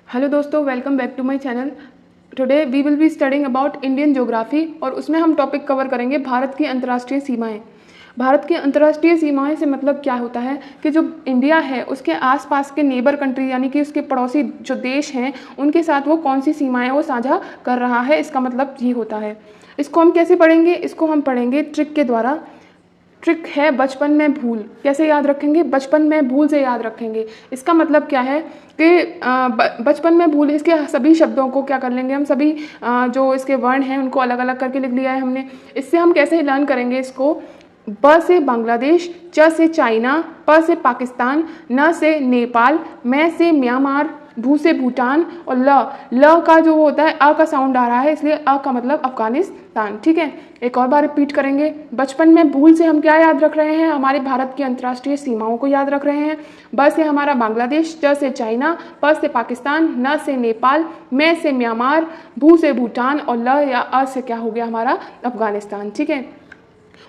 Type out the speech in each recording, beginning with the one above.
Hello दोस्तों, welcome back to my channel. Today we will be studying about Indian geography और उसमें हम topic cover करेंगे भारत की अंतर्राष्ट्रीय सीमाएं। भारत की अंतर्राष्ट्रीय सीमाएं से मतलब क्या होता है कि जो इंडिया है उसके आसपास के नेबर कंट्री यानी कि उसके पड़ोसी जो देश हैं उनके साथ वो कौन सी सीमाएं वो साझा कर रहा है, इसका मतलब ये होता है। इसको हम कैसे पढ़ेंगे? इसको हम पढ़ेंगे ट्रिक के द्वारा। ट्रिक है बचपन में भूल। कैसे याद रखेंगे? बचपन में भूल से याद रखेंगे। इसका मतलब क्या है कि बचपन में भूल, इसके सभी शब्दों को क्या कर लेंगे हम, सभी जो इसके वर्ण हैं उनको अलग अलग करके लिख लिया है हमने। इससे हम कैसे लर्न करेंगे इसको? ब से बांग्लादेश, च से चाइना, प से पाकिस्तान, न से नेपाल, मैं से म्यांमार, भू से भूटान और ल का जो होता है अ का साउंड आ रहा है, इसलिए अ का मतलब अफगानिस्तान। ठीक है, एक और बार रिपीट करेंगे। बचपन में भूल से हम क्या याद रख रहे हैं? हमारे भारत की अंतर्राष्ट्रीय सीमाओं को याद रख रहे हैं। ब से हमारा बांग्लादेश, च से चाइना, प से पाकिस्तान, न से नेपाल, मैं से म्यांमार, भू से भूटान और ल या अ से क्या हो गया हमारा अफगानिस्तान। ठीक है,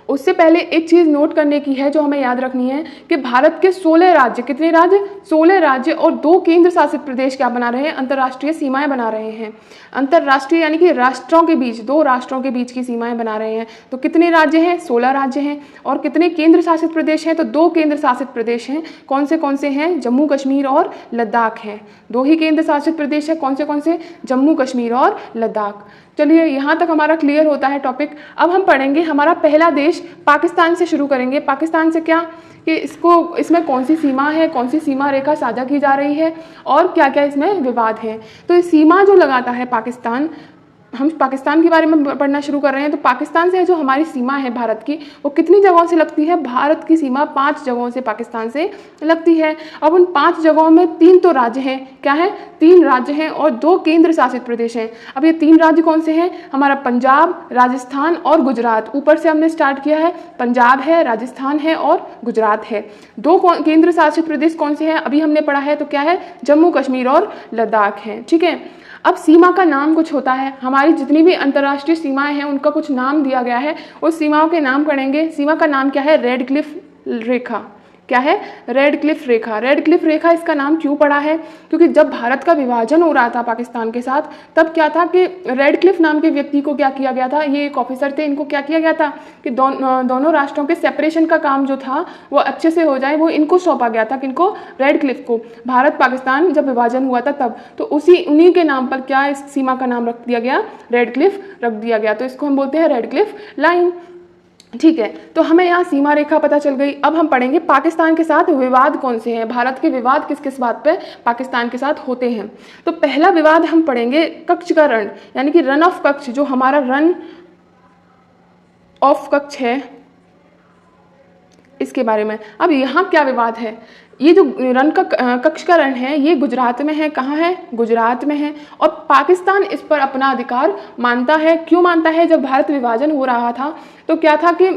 उससे पहले एक चीज़ नोट करने की है जो हमें याद रखनी है कि भारत के 16 राज्य, कितने राज्य? 16 राज्य और 2 केंद्र शासित प्रदेश क्या बना रहे हैं? अंतर्राष्ट्रीय सीमाएं बना रहे हैं। अंतर्राष्ट्रीय यानी कि राष्ट्रों के बीच, 2 राष्ट्रों के बीच की सीमाएं बना रहे हैं। तो कितने राज्य हैं? 16 राज्य हैं। और कितने केंद्र शासित प्रदेश हैं? तो 2 केंद्र शासित प्रदेश हैं। कौन से हैं? जम्मू कश्मीर और लद्दाख हैं। 2 ही केंद्र शासित प्रदेश है। कौन से? जम्मू कश्मीर और लद्दाख। चलिए, यहाँ तक हमारा क्लियर होता है टॉपिक। अब हम पढ़ेंगे हमारा पहला देश पाकिस्तान से शुरू करेंगे। पाकिस्तान से क्या कि इसमें कौन सी सीमा है, कौन सी सीमा रेखा साझा की जा रही है और क्या क्या इसमें विवाद है। तो ये सीमा जो लगाता है पाकिस्तान, हम पाकिस्तान के बारे में पढ़ना शुरू कर रहे हैं। तो पाकिस्तान से जो हमारी सीमा है भारत की, वो कितनी जगहों से लगती है? भारत की सीमा 5 जगहों से पाकिस्तान से लगती है। अब उन 5 जगहों में 3 तो राज्य हैं। क्या है? 3 राज्य हैं और 2 केंद्र शासित प्रदेश हैं। अब ये 3 राज्य कौन से हैं? हमारा पंजाब, राजस्थान और गुजरात। ऊपर से हमने स्टार्ट किया है, पंजाब है, राजस्थान है और गुजरात है। 2 केंद्र शासित प्रदेश कौन से हैं? अभी हमने पढ़ा है, तो क्या है? जम्मू कश्मीर और लद्दाख है। ठीक है, अब सीमा का नाम कुछ होता है। हमारी जितनी भी अंतर्राष्ट्रीय सीमाएं हैं उनका कुछ नाम दिया गया है, उस सीमाओं के नाम पढ़ेंगे। सीमा का नाम क्या है? रेड क्लिफ रेखा। क्या है? रेड क्लिफ रेखा। रेड क्लिफ रेखा इसका नाम क्यों पड़ा है? क्योंकि जब भारत का विभाजन हो रहा था पाकिस्तान के साथ, तब क्या था कि रेड क्लिफ नाम के व्यक्ति को क्या किया गया था? ये एक ऑफिसर थे, इनको क्या किया गया था कि दोनों राष्ट्रों के सेपरेशन का काम जो था वो अच्छे से हो जाए, वो इनको सौंपा गया था। किनको? रेड क्लिफ को। भारत पाकिस्तान जब विभाजन हुआ था तब, तो उन्हीं के नाम पर क्या इस सीमा का नाम रख दिया गया? रेड क्लिफ रख दिया गया। तो इसको हम बोलते हैं रेड क्लिफ लाइन। ठीक है, तो हमें यहाँ सीमा रेखा पता चल गई। अब हम पढ़ेंगे पाकिस्तान के साथ विवाद कौन से हैं, भारत के विवाद किस किस बात पे पाकिस्तान के साथ होते हैं। तो पहला विवाद हम पढ़ेंगे कच्छ का रण, यानी कि रन ऑफ कच्छ, जो हमारा रन ऑफ कच्छ है, इसके बारे में। अब यहाँ क्या विवाद है? ये जो कच्छ का रण है, ये गुजरात में है। कहाँ है? गुजरात में है। और पाकिस्तान इस पर अपना अधिकार मानता है। क्यों मानता है? जब भारत विभाजन हो रहा था तो क्या था कि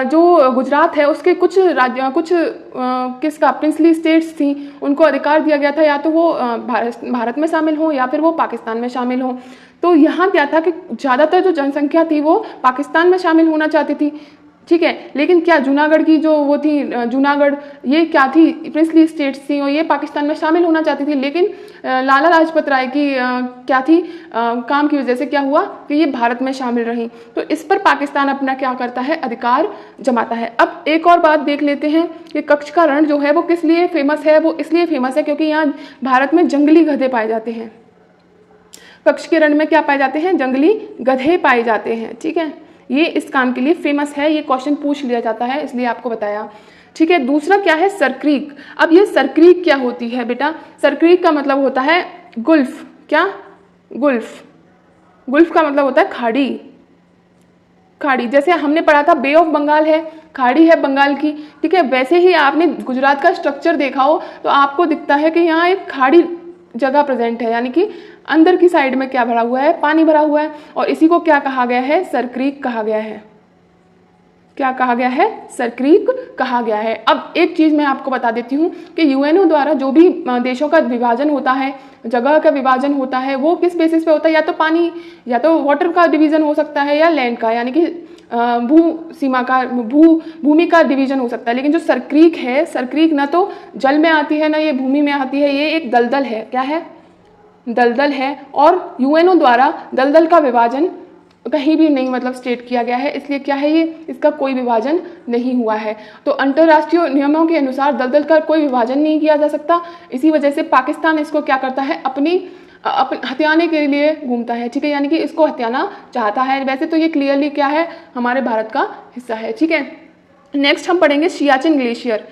जो गुजरात है उसके कुछ राज्य, किसका प्रिंसली स्टेट्स थी, उनको अधिकार दिया गया था या तो वो भारत में शामिल हो या फिर वो पाकिस्तान में शामिल हो। तो यहाँ क्या था कि ज़्यादातर जो जनसंख्या थी वो पाकिस्तान में शामिल होना चाहती थी। ठीक है, लेकिन क्या जूनागढ़ की जो वो थी, जूनागढ़ ये क्या थी? प्रिंसली स्टेट्स थी और ये पाकिस्तान में शामिल होना चाहती थी। लेकिन लाला लाजपत राय की क्या थी काम की वजह से क्या हुआ कि ये भारत में शामिल रही। तो इस पर पाकिस्तान अपना क्या करता है? अधिकार जमाता है। अब एक और बात देख लेते हैं कि कच्छ का रण जो है वो किस लिए फेमस है? वो इसलिए फेमस है क्योंकि यहाँ भारत में जंगली गधे पाए जाते हैं। कच्छ के रण में क्या पाए जाते हैं? जंगली गधे पाए जाते हैं। ठीक है, ये इस काम के लिए फेमस है। ये क्वेश्चन पूछ लिया जाता है, इसलिए आपको बताया। ठीक है, दूसरा क्या है? सरक्रीक। अब ये सरक्रीक क्या होती है बेटा? सरक्रीक का मतलब होता है गुल्फ। क्या? गुल्फ। गुल्फ का मतलब होता है खाड़ी। खाड़ी, जैसे हमने पढ़ा था बे ऑफ बंगाल है, खाड़ी है बंगाल की। ठीक है, वैसे ही आपने गुजरात का स्ट्रक्चर देखा हो तो आपको दिखता है कि यहाँ एक खाड़ी जगह प्रेजेंट है, यानी कि अंदर की साइड में क्या भरा हुआ है? पानी भरा हुआ है। और इसी को क्या कहा गया है? सरक्रीक कहा गया है। क्या कहा गया है? सरक्रीक कहा गया है। अब एक चीज़ मैं आपको बता देती हूँ कि यूएनओ द्वारा जो भी देशों का विभाजन होता है, जगह का विभाजन होता है, वो किस बेसिस पे होता है? या तो पानी, या तो वाटर का डिवीज़न हो सकता है, या लैंड का, यानी कि भूमि का डिवीजन हो सकता है। लेकिन जो सरक्रीक है, सरक्रीक ना तो जल में आती है ना ये भूमि में आती है, ये एक दलदल है। क्या है? दलदल है और यूएनओ द्वारा दलदल का विभाजन कहीं भी नहीं मतलब स्टेट किया गया है, इसलिए क्या है ये, इसका कोई विभाजन नहीं हुआ है। तो अंतर्राष्ट्रीय नियमों के अनुसार दलदल का कोई विभाजन नहीं किया जा सकता। इसी वजह से पाकिस्तान इसको क्या करता है, हथियाने के लिए घूमता है, ठीक है, यानी कि इसको हथियाना चाहता है। वैसे तो ये क्लियरली क्या है, हमारे भारत का हिस्सा है, ठीक है। नेक्स्ट हम पढ़ेंगे सियाचिन ग्लेशियर।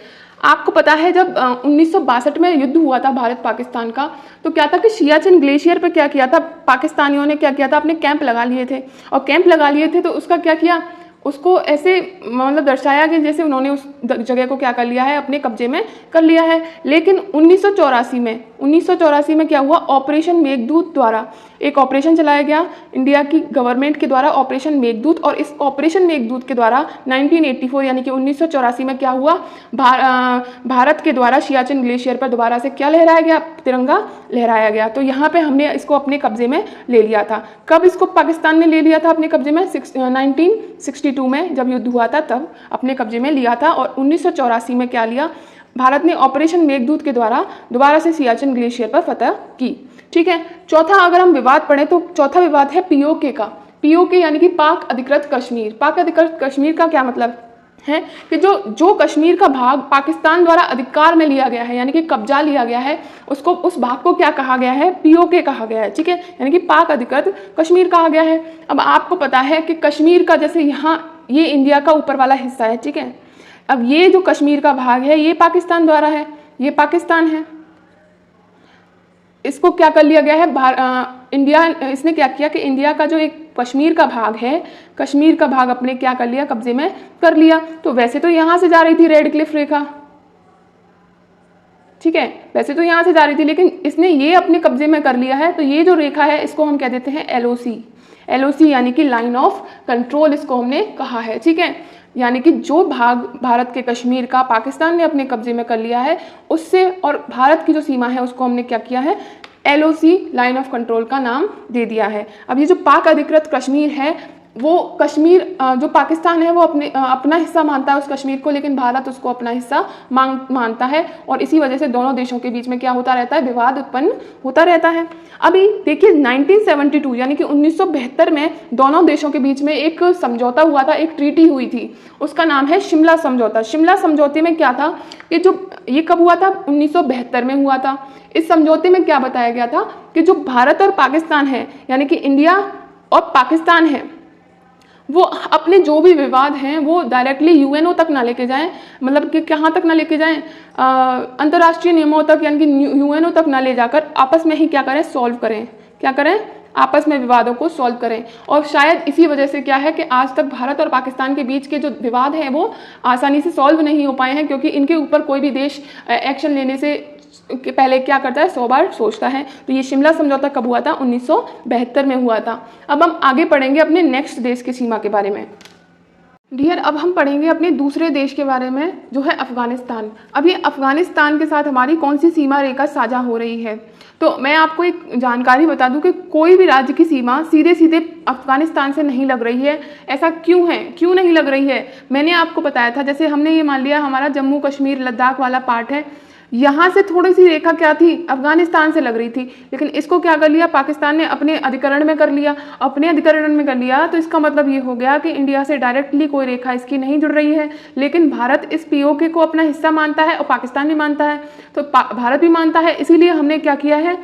आपको पता है जब 1962 में युद्ध हुआ था भारत पाकिस्तान का, तो क्या था कि सियाचिन ग्लेशियर पे क्या किया था, पाकिस्तानियों ने क्या किया था, अपने कैंप लगा लिए थे, और कैंप लगा लिए थे तो उसका क्या किया, उसको ऐसे मतलब दर्शाया कि जैसे उन्होंने उस जगह को क्या कर लिया है, अपने कब्जे में कर लिया है। लेकिन 1984 में क्या हुआ, ऑपरेशन मेघदूत द्वारा एक ऑपरेशन चलाया गया इंडिया की गवर्नमेंट के द्वारा, ऑपरेशन मेघदूत। और इस ऑपरेशन मेघदूत के द्वारा 1984 यानी कि 1984 में क्या हुआ, भारत के द्वारा सियाचिन ग्लेशियर पर दोबारा से क्या लहराया गया, तिरंगा लहराया गया। तो यहाँ पे हमने इसको अपने कब्जे में ले लिया था। कब इसको पाकिस्तान ने ले लिया था अपने कब्जे में, 1962 में जब युद्ध हुआ था तब अपने कब्जे में लिया था। और 1984 में क्या लिया, भारत ने ऑपरेशन मेघदूत के द्वारा दोबारा से सियाचिन ग्लेशियर पर फतह की, ठीक है। चौथा अगर हम विवाद पढ़ें तो चौथा विवाद है पीओके का। पीओके यानी कि पाक अधिकृत कश्मीर। पाक अधिकृत कश्मीर का क्या मतलब है कि जो कश्मीर का भाग पाकिस्तान द्वारा अधिकार में लिया गया है, यानी कि कब्जा लिया गया है, उसको उस भाग को क्या कहा गया है, पीओके कहा गया है, ठीक है, यानी कि पाक अधिकृत कश्मीर कहा गया है। अब आपको पता है कि कश्मीर का जैसे यहाँ ये इंडिया का ऊपर वाला हिस्सा है, ठीक है। अब ये जो कश्मीर का भाग है ये पाकिस्तान द्वारा है, ये पाकिस्तान है, इसको क्या कर लिया गया है, इंडिया इसने क्या किया कि इंडिया का जो एक कश्मीर का भाग है, कश्मीर का भाग अपने क्या कर लिया, कब्जे में कर लिया। तो वैसे तो यहाँ से जा रही थी रेड क्लिफ रेखा, ठीक है, वैसे तो यहाँ से जा रही थी, लेकिन इसने ये अपने कब्जे में कर लिया है। तो ये जो रेखा है इसको हम कह देते हैं एलओसी। एलओसी यानी कि लाइन ऑफ कंट्रोल इसको हमने कहा है, ठीक है। यानी कि जो भाग भारत के कश्मीर का पाकिस्तान ने अपने कब्जे में कर लिया है, उससे और भारत की जो सीमा है उसको हमने क्या किया है, एलओसी लाइन ऑफ कंट्रोल का नाम दे दिया है। अब ये जो पाक अधिकृत कश्मीर है, वो कश्मीर जो पाकिस्तान है वो अपना हिस्सा मानता है उस कश्मीर को, लेकिन भारत उसको अपना हिस्सा मानता है। और इसी वजह से दोनों देशों के बीच में क्या होता रहता है, विवाद उत्पन्न होता रहता है। अभी देखिए 1972 यानी कि 1972 में दोनों देशों के बीच में एक समझौता हुआ था, एक ट्रीटी हुई थी, उसका नाम है शिमला समझौता। शिमला समझौते में क्या था कि ये कब हुआ था, 1972 में हुआ था। इस समझौते में क्या बताया गया था कि जो भारत और पाकिस्तान है, यानी कि इंडिया और पाकिस्तान है, वो अपने जो भी विवाद हैं वो डायरेक्टली यूएनओ तक ना लेके जाएं, मतलब कि कहाँ तक ना लेके जाएं, अंतर्राष्ट्रीय नियमों तक यानी कि यूएनओ तक ना ले जाकर आपस में ही क्या करें, सॉल्व करें, क्या करें, आपस में विवादों को सॉल्व करें। और शायद इसी वजह से क्या है कि आज तक भारत और पाकिस्तान के बीच के जो विवाद हैं वो आसानी से सॉल्व नहीं हो पाए हैं, क्योंकि इनके ऊपर कोई भी देश एक्शन लेने से पहले क्या करता है, 100 बार सोचता है। तो ये शिमला समझौता कब हुआ था, 1972 में हुआ था। अब हम आगे पढ़ेंगे अपने नेक्स्ट देश की सीमा के बारे में। डियर, अब हम पढ़ेंगे अपने दूसरे देश के बारे में जो है अफगानिस्तान। अब ये अफगानिस्तान के साथ हमारी कौन सी सीमा रेखा साझा हो रही है, तो मैं आपको एक जानकारी बता दूं कि कोई भी राज्य की सीमा सीधे सीधे अफगानिस्तान से नहीं लग रही है। ऐसा क्यों है, क्यों नहीं लग रही है, मैंने आपको बताया था। जैसे हमने ये मान लिया हमारा जम्मू कश्मीर लद्दाख वाला पार्ट है, यहाँ से थोड़ी सी रेखा क्या थी, अफगानिस्तान से लग रही थी, लेकिन इसको क्या कर लिया पाकिस्तान ने, अपने अधिकरण में कर लिया। अपने अधिकरण में कर लिया तो इसका मतलब ये हो गया कि इंडिया से डायरेक्टली कोई रेखा इसकी नहीं जुड़ रही है, लेकिन भारत इस पीओके को अपना हिस्सा मानता है और पाकिस्तान भी मानता है, तो भारत भी मानता है। इसीलिए हमने क्या किया है,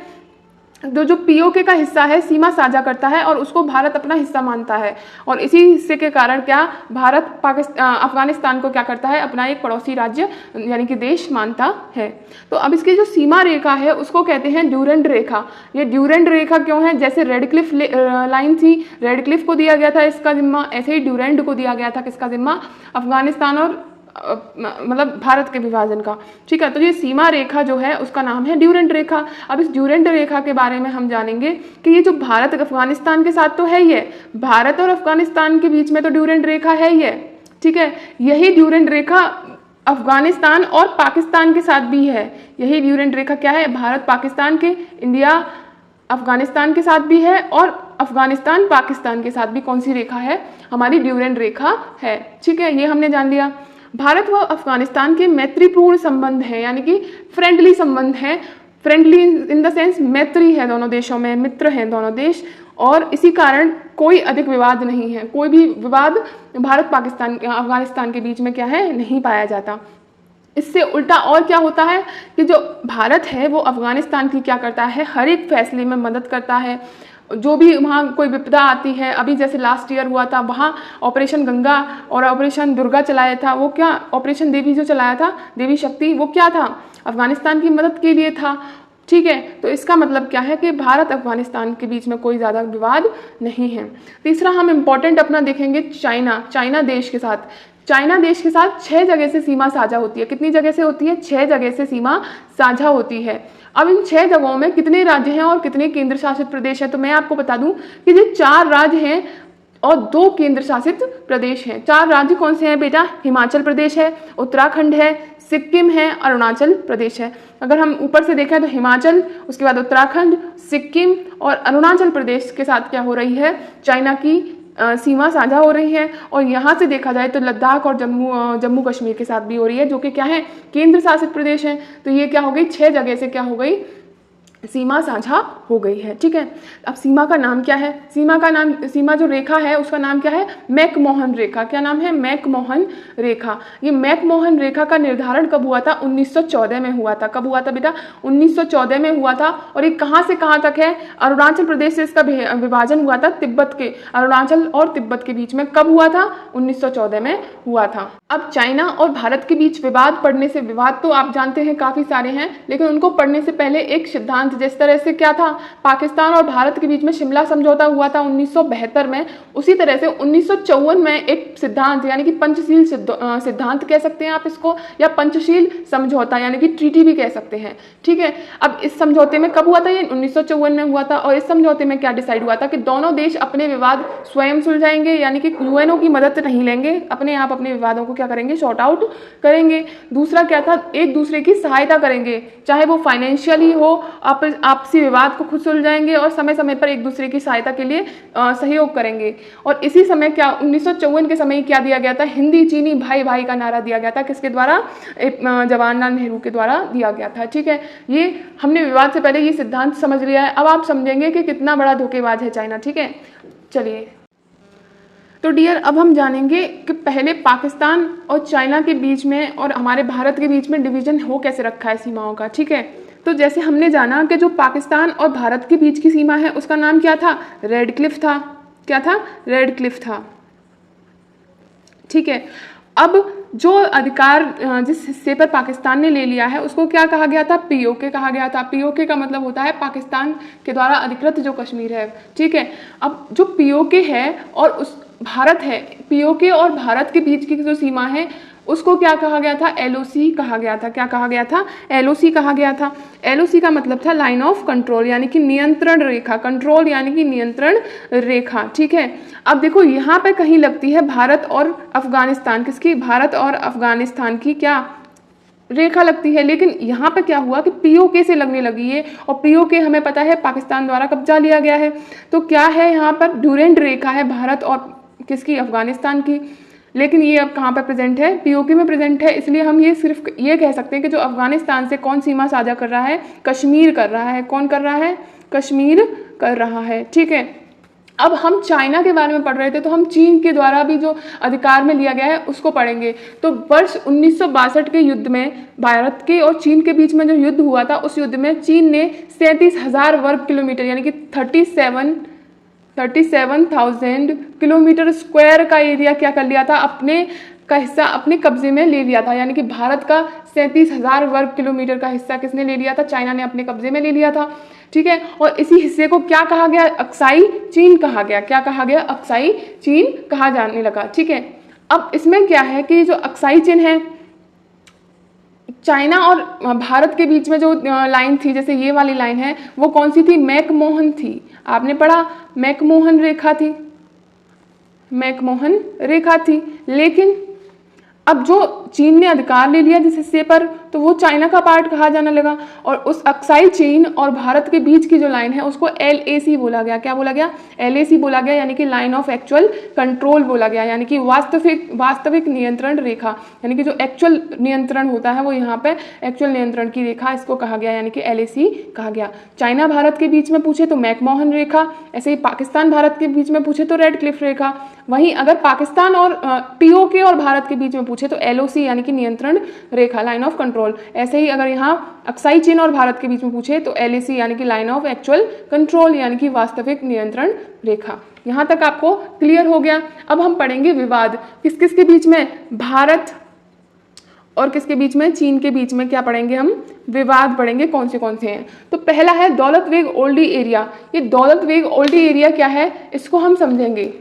जो पीओके का हिस्सा है सीमा साझा करता है और उसको भारत अपना हिस्सा मानता है, और इसी हिस्से के कारण क्या भारत अफगानिस्तान को क्या करता है, अपना एक पड़ोसी राज्य यानी कि देश मानता है। तो अब इसकी जो सीमा रेखा है उसको कहते हैं ड्यूरेंट रेखा। ये ड्यूरेंट रेखा क्यों है, जैसे रेड क्लिफ लाइन थी, रेड क्लिफ को दिया गया था इसका जिम्मा, ऐसे ही ड्यूरेंट को दिया गया था किसका जिम्मा, अफगानिस्तान और मतलब भारत के विभाजन का, ठीक है। तो ये सीमा रेखा जो है उसका नाम है ड्यूरेंट रेखा। अब इस ड्यूरेंट रेखा के बारे में हम जानेंगे कि ये जो भारत अफगानिस्तान के साथ तो है ही है, भारत और अफगानिस्तान के बीच में तो ड्यूरेंट रेखा है ही है, ठीक है। यही ड्यूरेंट रेखा अफगानिस्तान और पाकिस्तान के साथ भी है। यही ड्यूरेंट रेखा क्या है, भारत पाकिस्तान के, इंडिया अफगानिस्तान के साथ भी है, और अफगानिस्तान पाकिस्तान के साथ भी कौन सी रेखा है, हमारी ड्यूरेंट रेखा है, ठीक है। ये हमने जान लिया। भारत व अफगानिस्तान के मैत्रीपूर्ण संबंध हैं, यानी कि फ्रेंडली संबंध हैं। फ्रेंडली इन द सेंस मैत्री है दोनों देशों में, मित्र हैं दोनों देश, और इसी कारण कोई अधिक विवाद नहीं है, कोई भी विवाद भारत पाकिस्तान अफगानिस्तान के बीच में क्या है, नहीं पाया जाता। इससे उल्टा और क्या होता है कि जो भारत है वो अफगानिस्तान की क्या करता है, हर एक फैसले में मदद करता है। जो भी वहाँ कोई विपदा आती है, अभी जैसे लास्ट ईयर हुआ था, वहाँ ऑपरेशन गंगा और ऑपरेशन दुर्गा चलाया था, वो क्या ऑपरेशन देवी जो चलाया था, देवी शक्ति, वो क्या था, अफगानिस्तान की मदद के लिए था। ठीक है, तो इसका मतलब क्या है कि भारत अफगानिस्तान के बीच में कोई ज़्यादा विवाद नहीं है। तीसरा हम इम्पॉर्टेंट अपना देखेंगे चाइना देश के साथ। चाइना देश के साथ 6 जगह से सीमा साझा होती है। कितनी जगह से होती है? 6 जगह से सीमा साझा होती है। अब इन 6 जगहों में कितने राज्य हैं और कितने केंद्र शासित प्रदेश हैं? तो मैं आपको बता दूं कि ये 4 राज्य हैं और 2 केंद्र शासित प्रदेश हैं। 4 राज्य कौन से हैं बेटा? हिमाचल प्रदेश है, उत्तराखंड है, सिक्किम है, अरुणाचल प्रदेश है। अगर हम ऊपर से देखें तो हिमाचल, उसके बाद उत्तराखंड, सिक्किम और अरुणाचल प्रदेश के साथ क्या हो रही है, चाइना की सीमा साझा हो रही है। और यहाँ से देखा जाए तो लद्दाख और जम्मू कश्मीर के साथ भी हो रही है, जो कि क्या है, केंद्र शासित प्रदेश हैं। तो ये क्या हो गई, 6 जगह से क्या हो गई, सीमा साझा हो गई है। ठीक है, अब सीमा का नाम क्या है? सीमा जो रेखा है उसका नाम क्या है? मैकमोहन रेखा। क्या नाम है? मैकमोहन रेखा। ये मैकमोहन रेखा का निर्धारण कब हुआ था? 1914 में हुआ था। कब हुआ था बेटा? 1914 में हुआ था। और ये कहाँ से कहाँ तक है? अरुणाचल प्रदेश से इसका विभाजन हुआ था तिब्बत के, अरुणाचल और तिब्बत के बीच में। कब हुआ था? 1914 में हुआ था। अब चाइना और भारत के बीच विवाद पड़ने से, विवाद तो आप जानते हैं काफी सारे हैं, लेकिन उनको पढ़ने से पहले एक सिद्धांत, जिस तरह से क्या था, पाकिस्तान और भारत के बीच में शिमला समझौता हुआ था 1972 में, उसी तरह से 1954 में एक सिद्धांत यानी कि पंचशील सिद्धांत कह सकते हैं आप इसको, या पंचशील समझौता यानी कि ट्रीटी भी कह सकते हैं। ठीक है, अब इस समझौते में कब हुआ था? ये 1954 में हुआ था। और इस समझौते में क्या डिसाइड हुआ था कि दोनों देश अपने विवाद स्वयं सुलझाएंगे, यानी कि यूएनओ की मदद नहीं लेंगे, अपने आप अपने विवादों को क्या करेंगे, सॉर्ट आउट करेंगे। दूसरा क्या था, एक दूसरे की सहायता करेंगे, चाहे वो फाइनेंशियली हो, आपसी विवाद को खुद सुलझाएंगे और समय समय पर एक दूसरे की सहायता के लिए सहयोग करेंगे। और इसी समय क्या 1954 के समय क्या दिया गया था? हिंदी चीनी भाई भाई का नारा दिया गया था। किसके द्वारा? जवाहरलाल नेहरू के द्वारा दिया गया था। ठीक है, ये हमने विवाद से पहले ये सिद्धांत समझ लिया है। अब आप समझेंगे कि कितना बड़ा धोखेबाज है चाइना। ठीक है, चलिए तो डियर, अब हम जानेंगे कि पहले पाकिस्तान और चाइना के बीच में और हमारे भारत के बीच में डिवीजन हो कैसे रखा है सीमाओं का। ठीक है, तो जैसे हमने जाना कि जो पाकिस्तान और भारत के बीच की सीमा है उसका नाम क्या था? रेड क्लिफ था। क्या था? रेड क्लिफ था। ठीक है, अब जो अधिकार जिस हिस्से पर पाकिस्तान ने ले लिया है उसको क्या कहा गया था? पीओके कहा गया था। पीओके का मतलब होता है पाकिस्तान के द्वारा अधिकृत जो कश्मीर है। ठीक है, अब जो पीओके है और उस भारत है, पीओके और भारत के बीच की जो सीमा है उसको क्या कहा गया था? एलओसी कहा गया था। क्या कहा गया था? एलओसी कहा गया था। एलओसी का मतलब था लाइन ऑफ कंट्रोल, यानी कि नियंत्रण रेखा। कंट्रोल यानी कि नियंत्रण रेखा। ठीक है, अब देखो यहाँ पे कहीं लगती है भारत और अफगानिस्तान, किसकी? भारत और अफगानिस्तान की क्या रेखा लगती है। लेकिन यहाँ पे क्या हुआ कि पीओके से लगने लगी है, और पीओके हमें पता है पाकिस्तान द्वारा कब्जा लिया गया है। तो क्या है यहाँ पर? ड्यूरेंट रेखा है भारत और किसकी? अफगानिस्तान की। लेकिन ये अब कहाँ पर प्रेजेंट है? पीओके में प्रेजेंट है। इसलिए हम ये सिर्फ ये कह सकते हैं कि जो अफगानिस्तान से कौन सीमा साझा कर रहा है? कश्मीर कर रहा है। कौन कर रहा है? कश्मीर कर रहा है। ठीक है, अब हम चाइना के बारे में पढ़ रहे थे, तो हम चीन के द्वारा भी जो अधिकार में लिया गया है उसको पढ़ेंगे। तो वर्ष 1962 के युद्ध में भारत के और चीन के बीच में जो युद्ध हुआ था, उस युद्ध में चीन ने 37,000 वर्ग किलोमीटर यानी कि 37,000 किलोमीटर स्क्वायर का एरिया क्या कर लिया था? अपने का हिस्सा अपने कब्जे में ले लिया था। यानी कि भारत का 37,000 वर्ग किलोमीटर का हिस्सा किसने ले लिया था? चाइना ने अपने कब्जे में ले लिया था। ठीक है, और इसी हिस्से को क्या कहा गया? अक्साई चीन कहा गया। क्या कहा गया? अक्साई चीन कहा जाने लगा। ठीक है, अब इसमें क्या है कि जो अक्साई चीन है, चाइना और भारत के बीच में जो लाइन थी, जैसे ये वाली लाइन है, वो कौन सी थी? मैकमोहन थी। आपने पढ़ा, मैकमोहन रेखा थी, मैकमोहन रेखा थी। लेकिन अब जो चीन ने अधिकार ले लिया जिस हिस्से पर, तो वो चाइना का पार्ट कहा जाने लगा। और उस अक्साई चीन और भारत के बीच की जो लाइन है उसको LAC बोला गया। क्या बोला गया? LAC बोला गया, यानी कि लाइन ऑफ एक्चुअल कंट्रोल बोला गया, यानी कि वास्तविक नियंत्रण रेखा, यानी कि जो एक्चुअल नियंत्रण होता है वो यहाँ पे एक्चुअल नियंत्रण की रेखा इसको कहा गया, यानी कि LAC कहा गया। चाइना भारत के बीच में पूछे तो मैकमोहन रेखा, ऐसे ही पाकिस्तान भारत के बीच में पूछे तो रेड क्लिफ रेखा। वहीं अगर पाकिस्तान और POK और भारत के बीच में पूछे तो LOC यानी कि नियंत्रण रेखा, लाइन ऑफ कंट्रोल। ऐसे ही अगर यहाँ अक्साई चीन और भारत के बीच में पूछे तो LAC यानी कि लाइन ऑफ एक्चुअल कंट्रोल, यानी कि वास्तविक नियंत्रण रेखा। यहाँ तक आपको क्लियर हो गया। अब हम पढ़ेंगे विवाद, किस किस के बीच में, भारत और किसके बीच में, चीन के बीच में क्या पढ़ेंगे हम, विवाद पढ़ेंगे, कौन से हैं। तो पहला है दौलत बेग ओल्डी एरिया। ये दौलत बेग ओल्डी एरिया क्या है, इसको हम समझेंगे।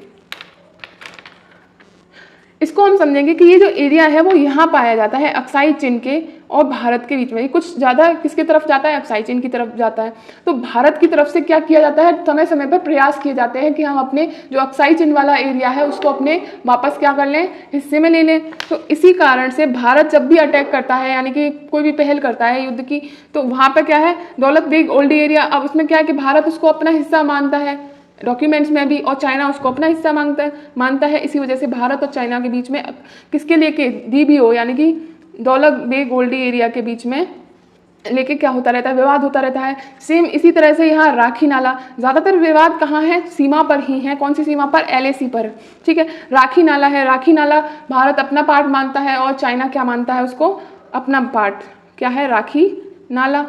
कि ये जो एरिया है वो यहाँ पाया जाता है अक्साई चीन के और भारत के बीच में। ये कुछ ज़्यादा किसकी तरफ जाता है, अक्साई चीन की तरफ जाता है। तो भारत की तरफ से क्या किया जाता है, समय समय पर प्रयास किए जाते हैं कि हम अपने जो अक्साई चीन वाला एरिया है उसको अपने वापस क्या कर लें, हिस्से में ले लें। तो इसी कारण से भारत जब भी अटैक करता है, यानी कि कोई भी पहल करता है युद्ध की, तो वहाँ पर क्या है, दौलत बेग ओल्डी एरिया। अब उसमें क्या है कि भारत उसको अपना हिस्सा मानता है डॉक्यूमेंट्स में भी, और चाइना उसको अपना हिस्सा मानता है। इसी वजह से भारत और चाइना के बीच में किसके लेके, DBO यानी कि दौलत बेग ओल्डी एरिया के बीच में लेके क्या होता रहता है, विवाद होता रहता है। सेम इसी तरह से यहाँ राखी नाला, ज़्यादातर विवाद कहाँ है, सीमा पर ही है। कौन सी सीमा पर, LAC पर, ठीक है। राखी नाला है, राखी नाला भारत अपना पार्ट मानता है और चाइना क्या मानता है, उसको अपना पार्ट, क्या है, राखी नाला।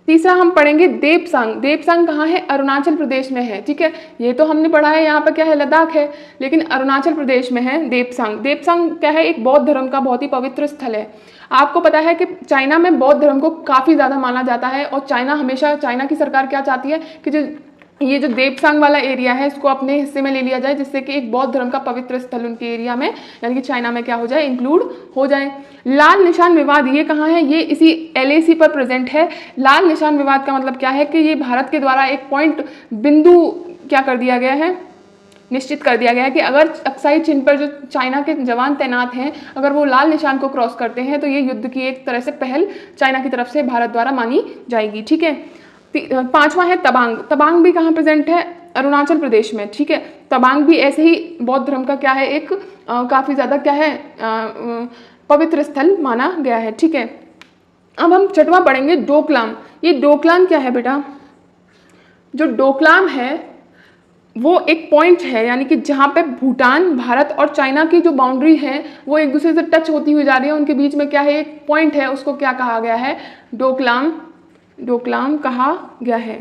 तीसरा हम पढ़ेंगे देपसांग। देपसांग कहाँ है, अरुणाचल प्रदेश में है, ठीक है। ये तो हमने पढ़ा है, यहाँ पर क्या है, लद्दाख है, लेकिन अरुणाचल प्रदेश में है देपसांग। देपसांग क्या है, एक बौद्ध धर्म का बहुत ही पवित्र स्थल है। आपको पता है कि चाइना में बौद्ध धर्म को काफ़ी ज़्यादा माना जाता है, और चाइना की सरकार क्या चाहती है कि ये जो देपसांग वाला एरिया है इसको अपने हिस्से में ले लिया जाए, जिससे कि एक बौद्ध धर्म का पवित्र स्थल उनके एरिया में, यानी कि चाइना में क्या हो जाए, इंक्लूड हो जाए। लाल निशान विवाद ये कहाँ है, ये इसी LAC पर प्रेजेंट है। लाल निशान विवाद का मतलब क्या है कि ये भारत के द्वारा एक पॉइंट बिंदु क्या कर दिया गया है, निश्चित कर दिया गया है कि अगर अक्साई चीन पर जो चाइना के जवान तैनात हैं, अगर वो लाल निशान को क्रॉस करते हैं तो ये युद्ध की एक तरह से पहल चाइना की तरफ से भारत द्वारा मानी जाएगी, ठीक है। पांचवा है तवांग। तवांग भी कहाँ प्रेजेंट है, अरुणाचल प्रदेश में, ठीक है। तवांग भी ऐसे ही बौद्ध धर्म का क्या है, एक काफ़ी ज़्यादा क्या है, पवित्र स्थल माना गया है, ठीक है। अब हम छठवां पढ़ेंगे डोकलाम। ये डोकलाम क्या है बेटा, जो डोकलाम है वो एक पॉइंट है, यानी कि जहाँ पे भूटान, भारत और चाइना की जो बाउंड्री है वो एक दूसरे से टच होती हुई जा रही है। उनके बीच में क्या है, एक पॉइंट है, उसको क्या कहा गया है, डोकलाम कहा गया है,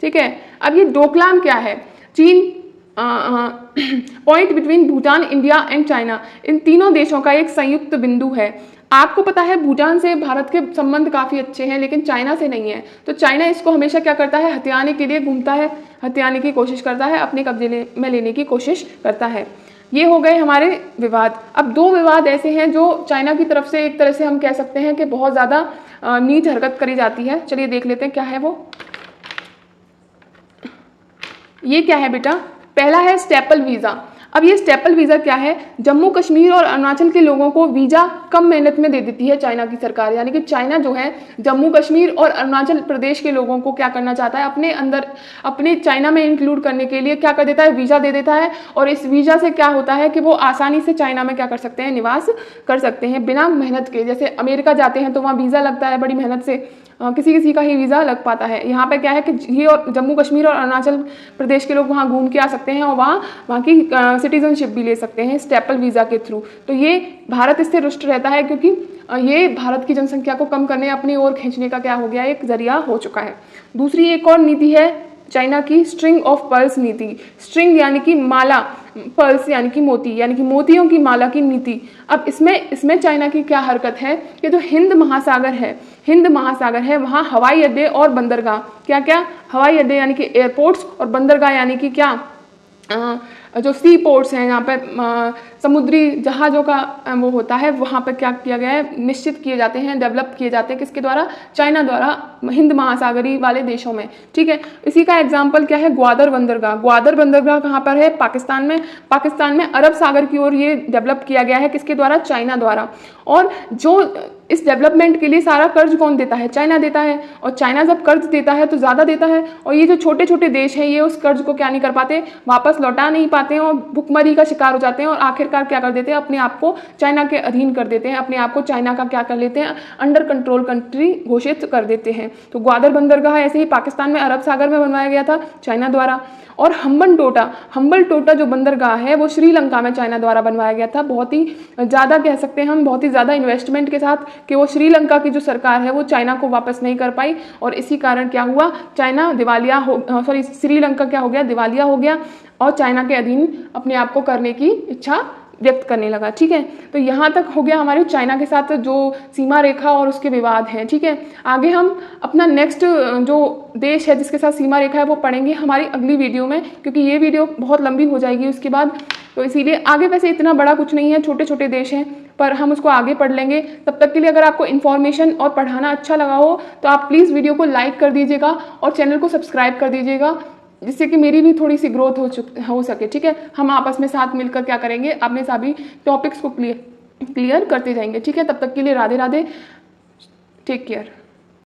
ठीक है। अब ये डोकलाम क्या है, चीन point between Bhutan, India and China, इन तीनों देशों का एक संयुक्त बिंदु है। आपको पता है भूटान से भारत के संबंध काफ़ी अच्छे हैं, लेकिन चाइना से नहीं है। तो चाइना इसको हमेशा क्या करता है, हथियाने के लिए घूमता है, हथियाने की कोशिश करता है, अपने कब्जे में लेने की कोशिश करता है। ये हो गए हमारे विवाद। अब दो विवाद ऐसे हैं जो चाइना की तरफ से एक तरह से हम कह सकते हैं कि बहुत ज़्यादा नीच हरकत करी जाती है। चलिए देख लेते हैं क्या है वो। ये क्या है बेटा, पहला है स्टेपल वीज़ा। अब ये स्टेपल वीज़ा क्या है, जम्मू कश्मीर और अरुणाचल के लोगों को वीज़ा कम मेहनत में दे देती है चाइना की सरकार। यानी कि चाइना जो है जम्मू कश्मीर और अरुणाचल प्रदेश के लोगों को क्या करना चाहता है, अपने अंदर, अपने चाइना में इंक्लूड करने के लिए क्या कर देता है, वीज़ा दे देता है। और इस वीज़ा से क्या होता है कि वो आसानी से चाइना में क्या कर सकते हैं, निवास कर सकते हैं बिना मेहनत के। जैसे अमेरिका जाते हैं तो वहाँ वीज़ा लगता है, बड़ी मेहनत से किसी का ही वीज़ा लग पाता है। यहाँ पे क्या है कि ये और जम्मू कश्मीर और अरुणाचल प्रदेश के लोग वहाँ घूम के आ सकते हैं और वहाँ की सिटीजनशिप भी ले सकते हैं स्टेपल वीज़ा के थ्रू। तो ये भारत इससे रुष्ट रहता है, क्योंकि ये भारत की जनसंख्या को कम करने, अपनी ओर खींचने का क्या हो गया, एक जरिया हो चुका है। दूसरी एक और नीति है चाइना की, स्ट्रिंग ऑफ पर्ल्स नीति। स्ट्रिंग यानी कि माला, पर्ल्स यानी कि मोती, यानी कि मोतियों की माला की नीति। अब इसमें चाइना की क्या हरकत है कि जो हिंद महासागर है वहाँ हवाई अड्डे और बंदरगाह, क्या क्या, हवाई अड्डे यानी कि एयरपोर्ट्स और बंदरगाह यानी कि क्या, जो सी पोर्ट्स हैं, यहाँ पे समुद्री जहाज़ों का वो होता है, वहाँ पर क्या किया गया है, निश्चित किए जाते हैं, डेवलप किए जाते हैं, किसके द्वारा, चाइना द्वारा, हिंद महासागरीय वाले देशों में, ठीक है। इसी का एग्जाम्पल क्या है, ग्वादर बंदरगाह। ग्वादर बंदरगाह कहाँ पर है, पाकिस्तान में अरब सागर की ओर ये डेवलप किया गया है, किसके द्वारा, चाइना द्वारा। और जो इस डेवलपमेंट के लिए सारा कर्ज कौन देता है, चाइना देता है। और चाइना जब कर्ज देता है तो ज़्यादा देता है, और ये जो छोटे छोटे देश हैं ये उस कर्ज को क्या नहीं कर पाते, वापस लौटा नहीं पाते हैं, और भुखमरी का शिकार हो जाते हैं, और आखिरकार क्या कर देते हैं, अपने आप को चाइना के अधीन कर देते हैं, अपने आप को चाइना का क्या कर लेते हैं, अंडर कंट्रोल कंट्री घोषित कर देते हैं। तो ग्वादर बंदरगाह ऐसे ही पाकिस्तान में अरब सागर में बनवाया गया था चाइना द्वारा। और हम्बन टोटा जो बंदरगाह है वो श्रीलंका में चाइना द्वारा बनवाया गया था, बहुत ही ज़्यादा कह सकते हैं हम, बहुत ही ज़्यादा इन्वेस्टमेंट के साथ, कि वो श्रीलंका की जो सरकार है वो चाइना को वापस नहीं कर पाई, और इसी कारण क्या हुआ, श्रीलंका क्या हो गया, दिवालिया हो गया, और चाइना के अधीन अपने आप को करने की इच्छा व्यक्त करने लगा, ठीक है। तो यहाँ तक हो गया हमारे चाइना के साथ जो सीमा रेखा और उसके विवाद हैं, ठीक है। आगे हम अपना नेक्स्ट जो देश है जिसके साथ सीमा रेखा है वो पढ़ेंगे हमारी अगली वीडियो में, क्योंकि ये वीडियो बहुत लंबी हो जाएगी उसके बाद, तो इसीलिए आगे वैसे इतना बड़ा कुछ नहीं है, छोटे छोटे देश हैं, पर हम उसको आगे पढ़ लेंगे। तब तक के लिए अगर आपको इन्फॉर्मेशन और पढ़ाना अच्छा लगा हो तो आप प्लीज़ वीडियो को लाइक कर दीजिएगा और चैनल को सब्सक्राइब कर दीजिएगा, जिससे कि मेरी भी थोड़ी सी ग्रोथ हो सके, ठीक है। हम आपस में साथ मिलकर क्या करेंगे, अपने सभी टॉपिक्स को क्लियर करते जाएंगे, ठीक है। तब तक के लिए राधे राधे, टेक केयर।